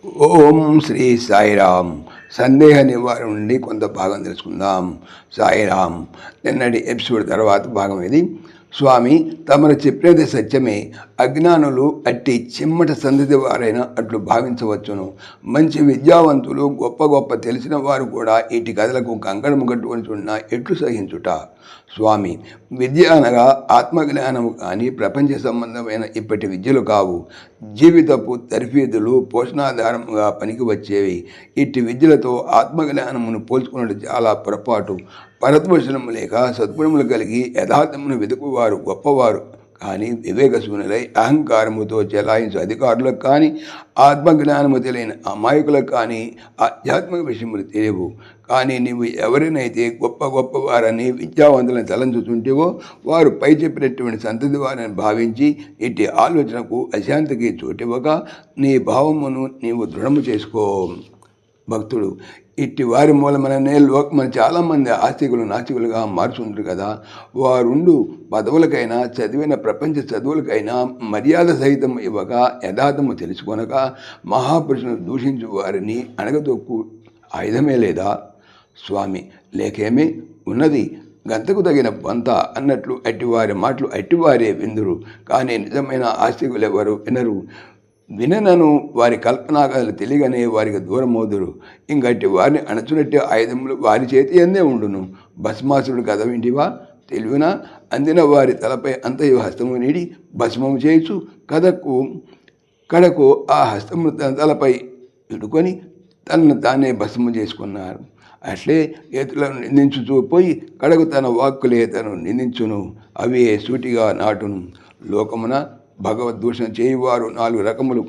ఓం శ్రీ సాయిరామ్. సందేహ నివారణ నుండి కొంత భాగం తెలుసుకుందాం. సాయిరామ్. నిన్నటి ఎపిసోడ్ తర్వాత భాగం ఇది. స్వామి తమరు చెప్పినది సత్యమే. అజ్ఞానులు అట్టి చిమ్మట సంతతి వారైనా అట్లు భావించవచ్చును. మంచి విద్యావంతులు గొప్ప గొప్ప తెలిసిన వారు కూడా ఇటు కథలకు కంకణము కట్టుకొని ఉన్న ఎట్లు సహించుట. స్వామి విద్య అనగా ఆత్మజ్ఞానము కానీ ప్రపంచ సంబంధమైన ఇప్పటి విద్యలు కావు. జీవితపు తర్ఫీదులు పోషణాధారముగా పనికి వచ్చేవి. ఇట్టి విద్యలతో ఆత్మజ్ఞానమును పోల్చుకున్నట్టు చాలా పొరపాటు. పరద్వేషణము లేక సద్గుణములు కలిగి యథార్థమును వెతుకువారు గొప్పవారు కానీ వివేకశూన్యులై అహంకారముతో చెలాయించు అధికారులకు కానీ ఆత్మజ్ఞానము తెలియని అమాయకులకు కానీ ఆధ్యాత్మిక విషయములు తెలియవు. కానీ నీవు ఎవరినైతే గొప్ప గొప్పవారని విద్యావంతులను తలంచుతుంటేవో వారు పై చెప్పినటువంటి సంతతి వారిని భావించి ఇట్టి ఆలోచనకు అశాంతికి చోటివ్వక నీ భావమును నీవు దృఢము చేసుకో. భక్తుడు ఇట్టి వారి మూలమనే లోకమని చాలామంది ఆస్తికులు నాస్తికులుగా మార్చుంటారు కదా. వారుండు పదవులకైనా చదివిన ప్రపంచ చదువులకైనా మర్యాద సహితం ఇవ్వక యథార్థము తెలుసుకొనక మహాపురుషులను దూషించు వారిని అణగదొక్కు ఆయుధమే లేదా స్వామి? లేకేమీ ఉన్నది. గంతకు తగిన బొంత అన్నట్లు అట్టివారి మాటలు అట్టివారే విందురు. కానీ నిజమైన ఆస్తికులు ఎవరు వినరు. వినను వారి కల్పనాగాలు తెలియగానే వారికి దూరమవుదురు. ఇంకట్టి వారిని అణచునట్టే ఆయుధములు వారి చేతి అందే ఉండును. భస్మాసుడు కథ వింటివా? తెలివినా అందిన వారి తలపై అంతయు హస్తము నీడి భస్మము చేయొచ్చు. కడకు ఆ హస్తము తన తలపై ఇడుకొని తనను తానే భస్మం చేసుకున్నారు. అట్లే ఇతరులను నిందించుతూ పోయి కడకు తన వాక్కులే తను నిందించును. అవే సూటిగా నాటును. లోకమున భగవద్వేషం చేయువారు 4 రకములు.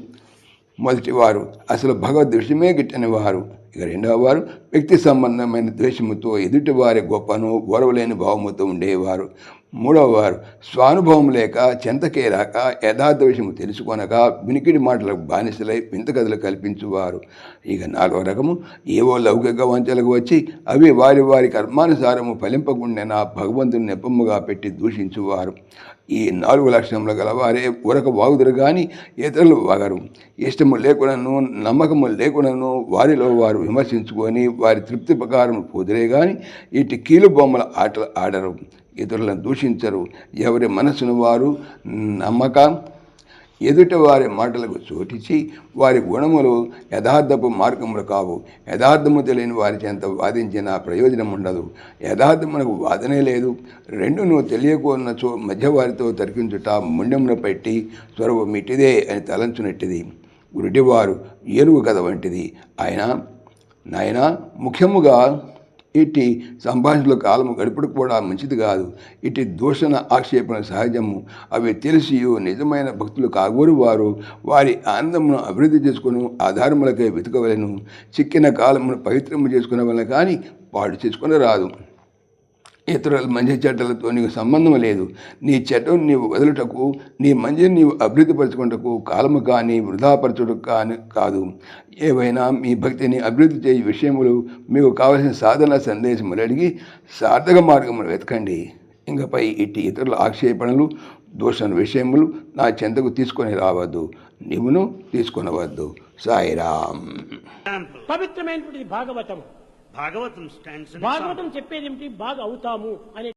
మొదటివారు అసలు భగవద్వేషమే గిట్టని వారు. ఇక రెండవ వారు వ్యక్తి సంబంధమైన ద్వేషముతో ఎదుటివారి గొప్పను ఓరవలేని భావముతో ఉండేవారు. మూడవ వారు స్వానుభవం లేక చెంతకే రాక యథార్థ విషయము తెలుసుకొనక వినికిడి మాటలకు బానిసలై వింత కథలు కల్పించువారు. ఇక 4వ రకము ఏవో లౌకిక వంచలకు వచ్చి అవి వారి వారి కర్మానుసారము ఫలింపకుండా భగవంతుని నెపముగా పెట్టి దూషించువారు. ఈ 4 లక్షణములు గలవారే ఊరక వాగుదురు కానీ ఇతరులు వాగరు. ఇష్టము లేకునను నమ్మకము లేకునను వారిలో వారు విమర్శించుకొని వారి తృప్తి ప్రకారం పోదురే కానీ ఇటు కీలు బొమ్మల ఆటలు ఆడరు. ఇతరులను దూషించరు. ఎవరి మనసును వారు నమ్మక ఎదుటి వారి మాటలకు చోటించి వారి గుణములు యథార్థపు మార్గములు కావు. యథార్థము తెలియని వారి చెంత వాదించిన ప్రయోజనం ఉండదు. యథార్థమునకు వాదనే లేదు. రెండును తెలియకున్న మధ్యవారితో తర్కించుట ముండెమున పెట్టి స్వరవు మిట్టిదే అని తలంచునట్టిది. గురుడివారు ఏనుగు కథ వంటిది. నాయన ముఖ్యముగా ఇట్టి సంభాషణలో కాలము గడుపుడు కూడా మంచిది కాదు. ఇట్టి దూషణ ఆక్షేపణ సహజము. అవి తెలిసి నిజమైన భక్తులు కాగోరు వారు వారి ఆనందమును అభివృద్ధి చేసుకుని ఆధారములకే వెతుకవలను. చిక్కిన కాలమును పవిత్రము చేసుకునవలను కానీ పాడు చేసుకుని రాదు. ఇతరుల మంచి చెడ్డలతో నీకు సంబంధం లేదు. నీ చెడ్డను నీవు వదులుటకు నీ మంచిని నీవు అభివృద్ధిపరచుకుంటకు కాలము కానీ వృధాపరచుటకు కానీ కాదు. ఏవైనా మీ భక్తిని అభివృద్ధి చేయ విషయములు మీకు కావలసిన సాధన సందేశములు అడిగి సార్థక మార్గములు వెతకండి. ఇంకపై ఇట్టి ఇతరుల ఆక్షేపణలు దూషణ విషయములు నా చెంతకు తీసుకొని రావద్దు. నీవును తీసుకొనవద్దు. సాయిరామ్. పవిత్రమైనటువంటి భాగవతం చెప్పేది ఏమిటి? బాగా అవుతాము అనే